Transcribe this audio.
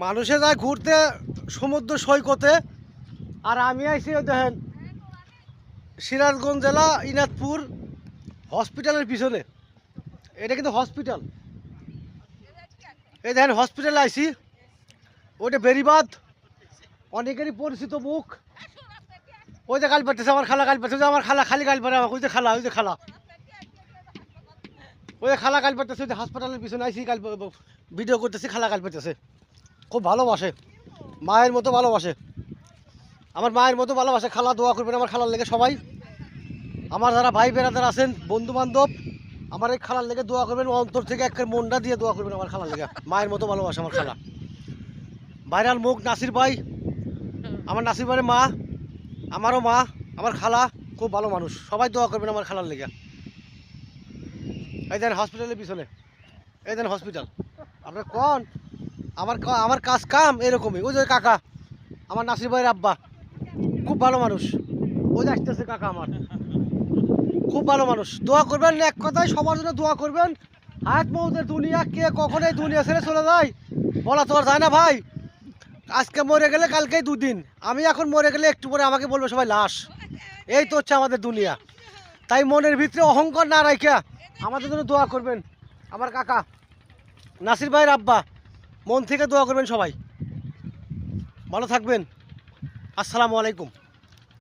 মানুষে যায় ঘুরতে সমুদ্র সৈকতে, আর আমি আইছি দেখেন সিরাজগঞ্জ জেলা ইনাদপুর হসপিটালের পিছনে। এটা কিন্তু হসপিটাল, এই দেখেন হসপিটালে আইছি। ওইটা বেরিবাদ, অনেকেরই পরিচিত মুখ। ওই যে গাল পাড়তেছে আমার খালা, গাল পাড়তেছে আমার খালা, খালি গাল পাড়ে আমার। ওই যে খালা, ওই যে খালা, ওই যে খালা গাল পাড়তেছে। ওই যে হাসপাতালের পিছনে আইসি, গাল ভিডিও করতেছি, খালা গাল পাড়তেছে। খুব ভালোবাসে, মায়ের মতো ভালোবাসে, আমার মায়ের মতো ভালোবাসে। খালা দোয়া করবেন আমার খালার লেগে সবাই। আমার যারা ভাই বেড়াদার আছেন, বন্ধু বান্ধব, আমার এই খালার লেগে দোয়া করবেন, অন্তর থেকে একের মনটা দিয়ে দোয়া করবেন আমার খালার লেগে। মায়ের মতো ভালোবাসে আমার খালা। ভাইরাল মুখ নাসির ভাই, আমার নাসির ভাইয়ের মা, আমারও মা, আমার খালা খুব ভালো মানুষ। সবাই দোয়া করবেন আমার খালার লেগে। এই দেন হসপিটালের পিছনে, এই দেন হসপিটাল। আপনার কোন আমার কাজ কাম এরকমই। ওই যে কাকা, আমার নাসির ভাইয়ের আব্বা, খুব ভালো মানুষ। ওই যে আসতেছে কাকা, আমার খুব ভালো মানুষ। দোয়া করবেন, এক কথায় সবার জন্য দোয়া করবেন। হায়াত মৌতের দুনিয়া, কে কখন এই দুনিয়া ছেড়ে চলে যায় বলা তো আর যায় না ভাই। আজকে মরে গেলে কালকেই দুদিন, আমি এখন মরে গেলে একটু পরে আমাকে বলবে সবাই লাশ। এই তো হচ্ছে আমাদের দুনিয়া। তাই মনের ভিতরে অহংকার না রাখা আমাদের জন্য দোয়া করবেন। আমার কাকা নাসির ভাইয়ের আব্বা, মন থেকে দোয়া করবেন সবাই। ভালো থাকবেন। আসসালামু আলাইকুম।